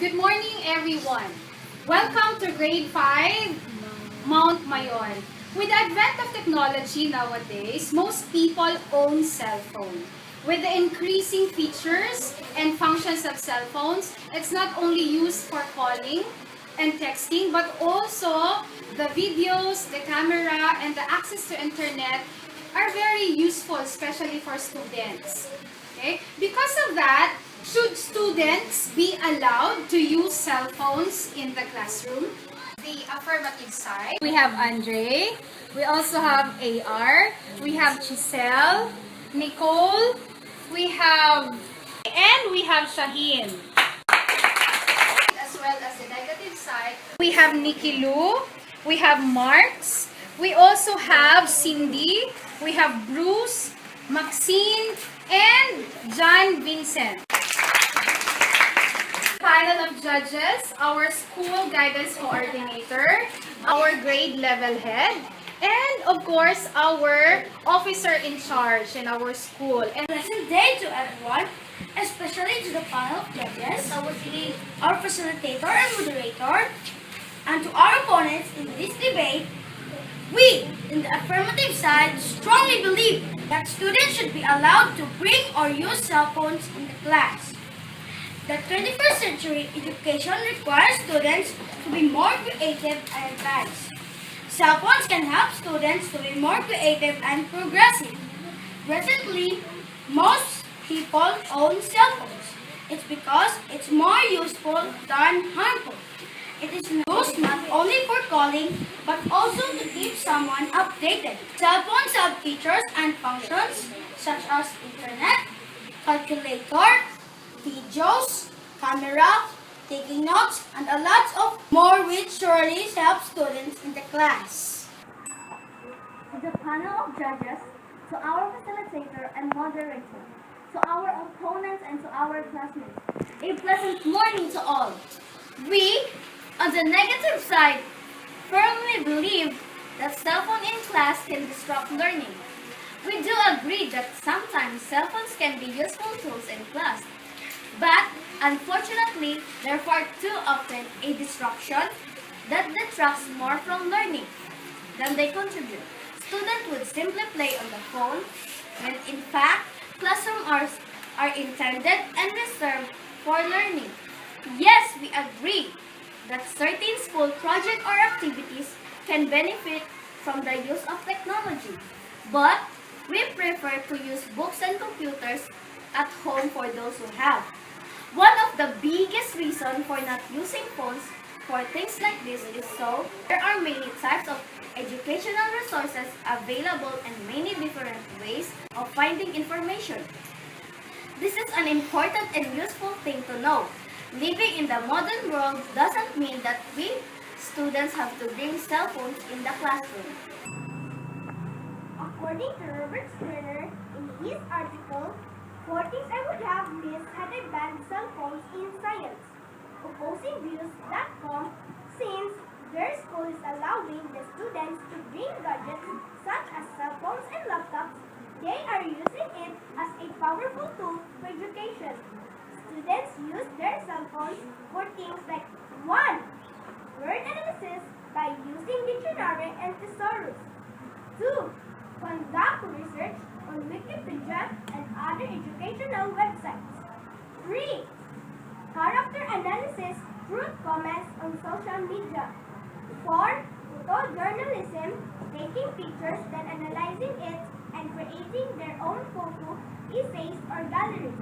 Good morning, everyone. Welcome to Grade 5, Mount Mayon. With the advent of technology nowadays, most people own cell phone. With the increasing features and functions of cell phones, it's not only used for calling and texting, but also the videos, the camera, and the access to internet are very useful, especially for students. Okay? Because of that, should students be allowed to use cell phones in the classroom? The affirmative side, we have Andre, we also have AR, we have Giselle, Nicole, we have, and we have Shaheen. As well as the negative side, we have Nikki Lou, we have Marks, we also have Cindy, we have Bruce, Maxine, and John Vincent. Panel of judges, our school guidance coordinator, our grade level head, and of course our officer in charge in our school. And Pleasant day to everyone, especially to the panel of judges, our facilitator and moderator, and to our opponents in this debate. We, in the affirmative side, strongly believe that students should be allowed to bring or use cell phones in the class. The 21st century education requires students to be more creative and advanced. Cell phones can help students to be more creative and progressive. Recently, most people own cell phones. It's because it's more useful than harmful. It is used not only for calling, but also to keep someone updated. Cell phones have features and functions such as internet, calculator, videos, camera, taking notes, and a lot of more which surely help students in the class. To the panel of judges, to our facilitator and moderator, to our opponents and to our classmates, a pleasant morning to all. We, on the negative side, firmly believe that cell phone in class can disrupt learning. We do agree that sometimes cell phones can be useful tools in class, but unfortunately, they're far too often a disruption that detracts more from learning than they contribute. Students would simply play on the phone when in fact classroom hours are intended and reserved for learning. Yes, we agree that certain school projects or activities can benefit from the use of technology, but we prefer to use books and computers at home for those who have. One of the biggest reasons for not using phones for things like this is so there are many types of educational resources available and many different ways of finding information. This is an important and useful thing to know. Living in the modern world doesn't mean that we students have to bring cell phones in the classroom. According to Robert Skinner, in his article, 4 things I would have missed had I banned cell phones in science. OpposingViews.com, since their school is allowing the students to bring gadgets such as cell phones and laptops, they are using it as a powerful tool for education. Students use their cell phones for things like 1. Word analysis by using dictionary and thesaurus. 2. Conduct research on Wikipedia and other educational websites. 3. Character analysis through comments on social media. 4. Photojournalism, taking pictures then analyzing it and creating their own photo, essays, or galleries.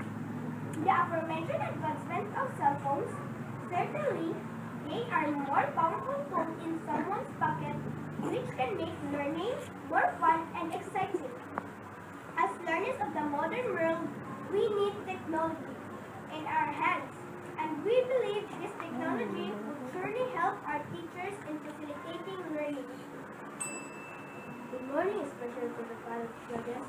The aforementioned advancement of cell phones, certainly, they are more powerful tools in someone's pocket which can make learning more fun and exciting. As learners of the modern world, we need technology in our hands, and we believe this technology will surely help our teachers in facilitating learning. Good morning, especially to the panel of judges.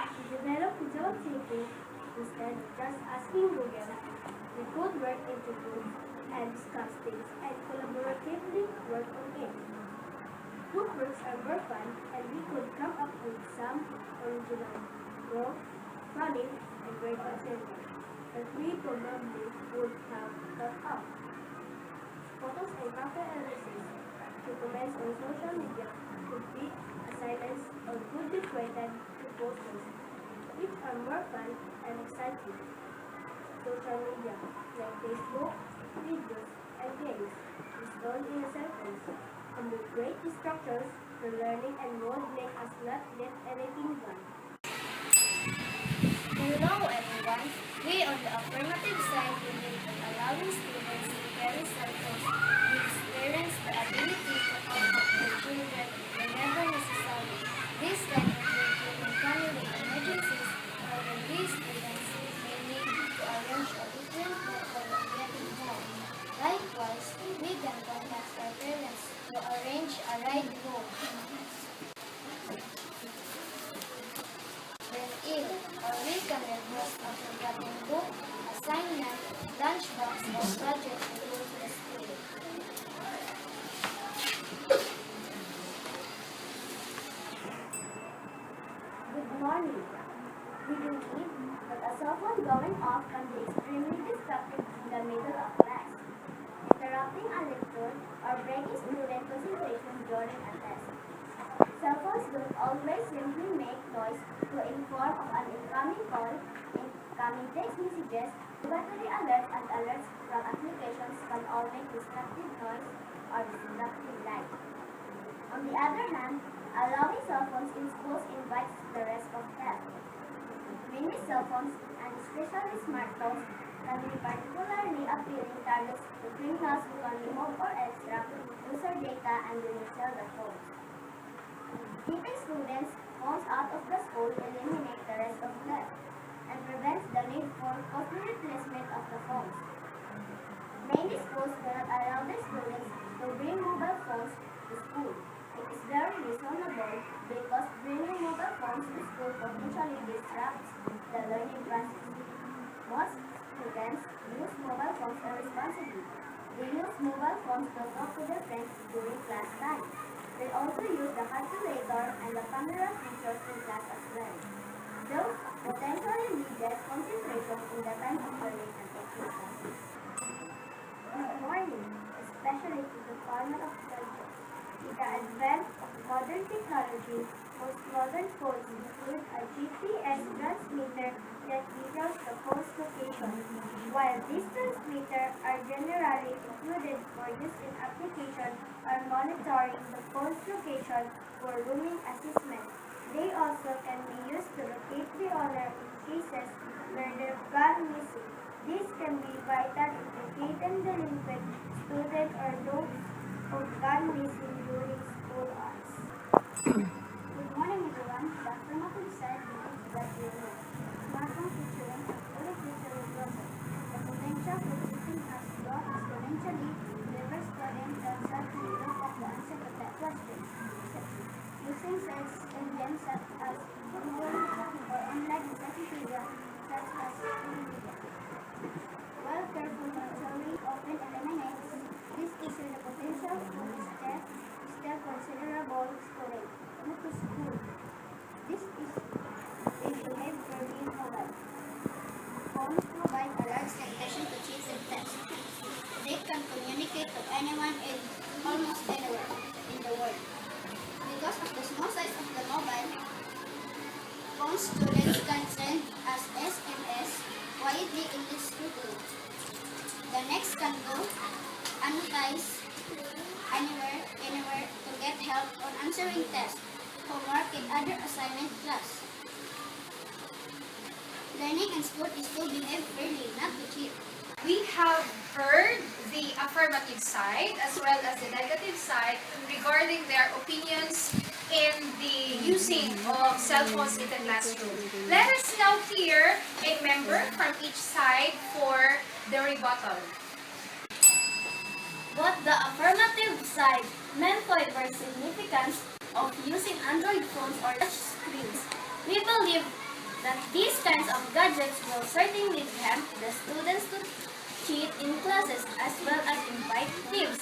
To develop critical thinking, instead of just asking Google, we could work into groups and discuss things and collaboratively work on it. Group works are more fun, and we could come up with some original, both funny and great material that we probably would have thought of. comments on social media could be silenced or could be created to posters, which are more fun and exciting. Social media, like Facebook, videos, and games, installed in your cell phones, can be great distractors to learning and would make us not get anything done. Hello everyone. We on the affirmative side believe in allowing students to carry cell phones and experience the ability to contact their children whenever necessary. This can include during family emergencies or when these students may need to arrange a different method of getting home. Likewise, we can contact our parents to arrange a ride home. When ill, or we can request a forgotten book, assignment, lunchbox, or project to go to the school. Good morning. We believe that a cell phone going off can be extremely disruptive in the middle of class, interrupting a lecture or breaking student concentration during a test. Cell phones don't always simply make noise to inform of an incoming call, incoming text messages, battery alerts, and alerts from applications can all make distractive noise or distractive light. On the other hand, allowing cell phones in schools invites the risk of theft. Many cell phones, and especially smartphones, can be particularly appealing targets to criminals who can remove or extract user data and resell the phones. Keeping students' phones out of the school eliminates the risk of theft and prevents the need for costly replacement of the phones. Many schools do not allow their students to bring mobile phones to school. It is very reasonable because bringing mobile phones to school potentially disrupts the learning process. Most students use mobile phones irresponsibly. They use mobile phones to talk to their friends during class time. They also use the calculator and the camera features in class as well. Those potentially lead less concentration in the time of learning and taking classes. Good morning, especially to the corner of culture. With the advent of modern technology, most modern phones include a GPS transmitter that details the phone's location. While these transmitters are generally included for use in application or monitoring the phone's location for roaming assessment, they also can be used to locate the owner in cases where they've gone missing. This can be vital in locating delinquent students or those who've gone missing during school hours. Good morning everyone. The affirmative side believes that we know. Smartphone featuring a fully featured process. The potential for teaching has grown exponentially whenever students can certainly look at the answer to that question. Using search engines such as Google or online encyclopedia such as Wikipedia. While careful monitoring often eliminates this issue, the potential for misstep is still considerable students not to school. This is they behave very mobile. Phones provide a large temptation to cheat and text. They can communicate to anyone in almost anywhere in the world. Because of the small size of the mobile phone, students can send as SMS widely in this school. The next can go unnoticed anywhere to get help on answering tests, homework, and other assignment class. Learning and sport is to behave fairly, not to cheat. We have heard the affirmative side as well as the negative side regarding their opinions in the using of cell phones in the classroom. Let us now hear a member from each side for the rebuttal. Both the affirmative side men point for significance of using Android phones or touch screens. We believe that these kinds of gadgets will certainly tempt the students to cheat in classes as well as invite thieves.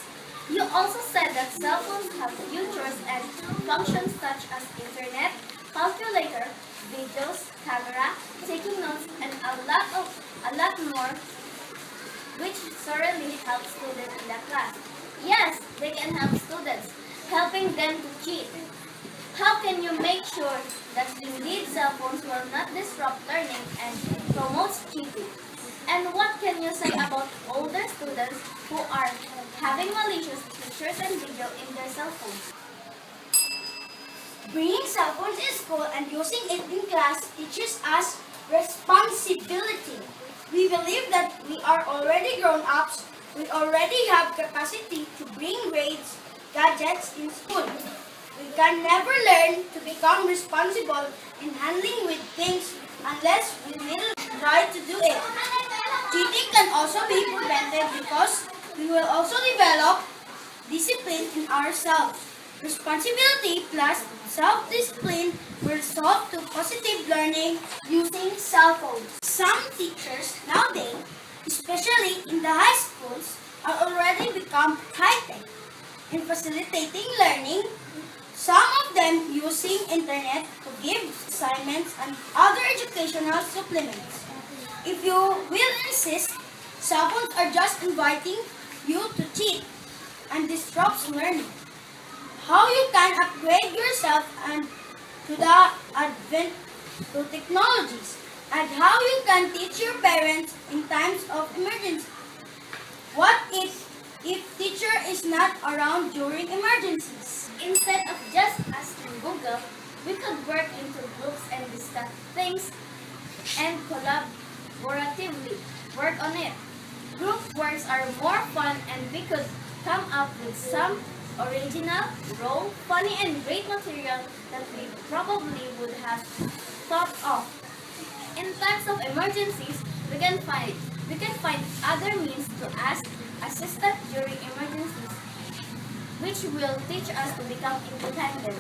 You also said that cell phones have features and functions such as internet, calculator, videos, camera, taking notes, and a lot more, which thoroughly help students in the class. Yes, they can help students, helping them to cheat. How can you make sure that indeed cell phones will not disrupt learning and promote cheating? And what can you say about older students who are having malicious pictures and video in their cell phones? Bringing cell phones in school and using it in class teaches us responsibility. We believe that we are already grown-ups. We already have capacity to bring grades, gadgets in school. We can never learn to become responsible in handling with things unless we will try to do it. Cheating can also be prevented because we will also develop discipline in ourselves. Responsibility plus self-discipline will result to positive learning using cell phones. Some teachers nowadays, especially in the high schools, are already become high-tech in facilitating learning. Some of them using internet to give assignments and other educational supplements. If you will insist, cell phones are just inviting you to cheat and disrupts learning. How you can upgrade yourself and to the advent to technologies, and how you can teach your parents in times of emergency. What if teacher is not around during emergencies? Instead of just asking Google, we could work into groups and discuss things and collaboratively work on it. Group works are more fun and we could come up with some original, raw, funny and great material that we probably would have thought of. In times of emergencies, we can find other means to ask assistance during emergencies, which will teach us to become independent.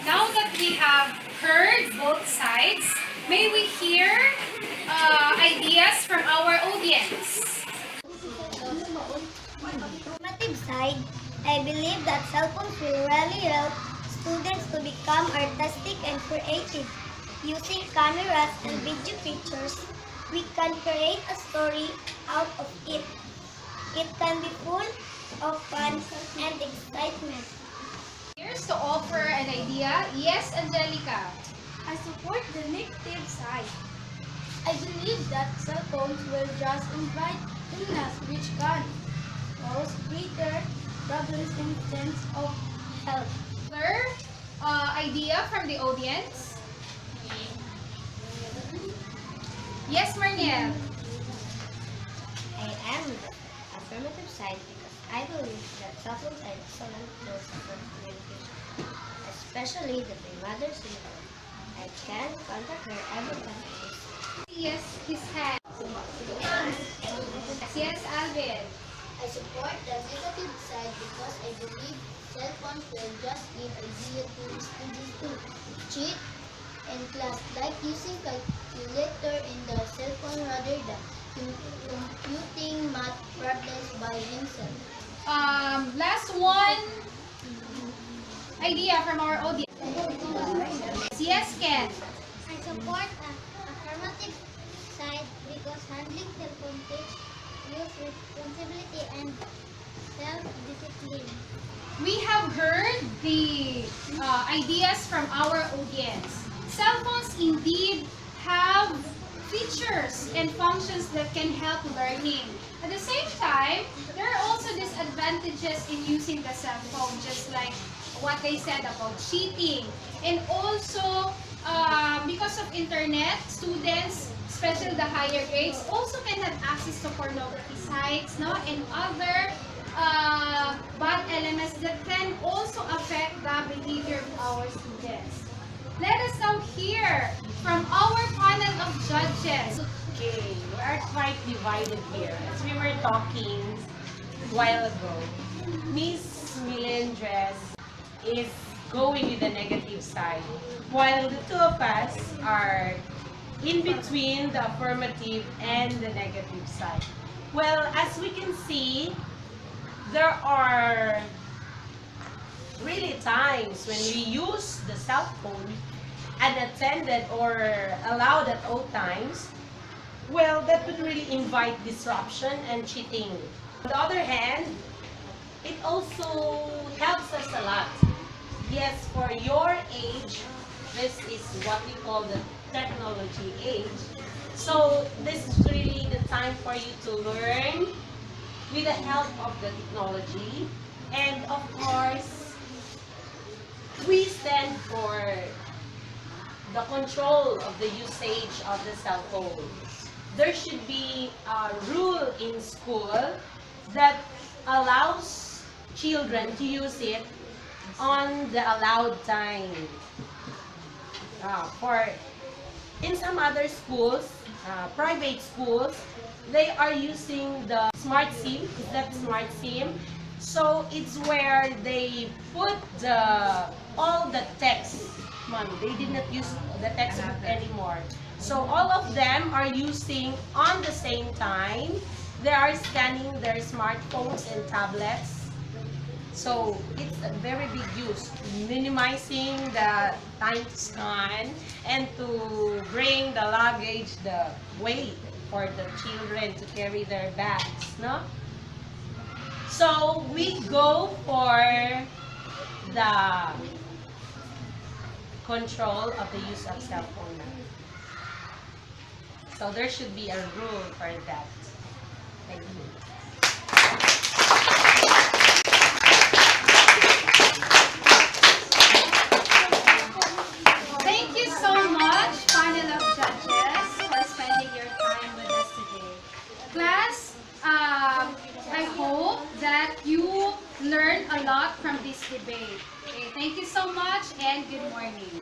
Now that we have heard both sides, may we hear ideas from our audience? Informative side, I believe that cell phones will really help students to become artistic and creative. Using cameras and video pictures, we can create a story out of it. It can be full of fun and excitement. Here's to offer an idea. Yes, Angelica. I support the negative side. I believe that cell phones will just invite illness which can cause greater problems in terms of health. Other idea from the audience? Yes, Marniel. I am the affirmative side because I believe that cell phones are excellent tools for communication, especially the my mother's email. I can contact her every time I visit. Yes, his hand. Yes, Alvin. I support the negative side because I believe cell phones will just give easier tools students to cheat in class, like using calculator in the cell phone rather than computing math problems by himself. Last one idea from our audience. Yes, Ken. I support the affirmative side because handling cell phone takes use responsibility and self-discipline. We have heard the ideas from our audience. Cell phones indeed have features and functions that can help learning. At the same time, there are also disadvantages in using the cell phone, just like what they said about cheating. And also, because of internet, students, especially the higher grades, also can have access to pornography sites, no, and other bad elements that can also affect the behavior of our students. Let us now hear from our panel of judges. Okay, we are quite divided here. As we were talking a while ago, Miss Melendres is going with the negative side, while the two of us are in between the affirmative and the negative side. Well, as we can see, there are really times when we use the cell phone unattended or allowed at all times. Well, that would really invite disruption and cheating. On the other hand, it also helps us a lot. Yes, for your age, this is what we call the technology age. So this is really the time for you to learn with the help of the technology. And of course, we stand for the control of the usage of the cell phone. There should be a rule in school that allows children to use it on the allowed time. For in some other schools, private schools, they are using the smart SIM. Is that smart SIM? So it's where they put all the text money. They did not use the textbook anymore. So all of them are using on the same time. They are scanning their smartphones and tablets. So it's a very big use, minimizing the time to scan and to bring the luggage, the weight for the children to carry their bags, no? So we go for the control of the use of cell phone. So there should be a rule for that. Thank you. Thank you so much, panel of judges, for spending your time with us today. Class, I hope that you learned a lot from this debate. Okay, thank you so much and good morning.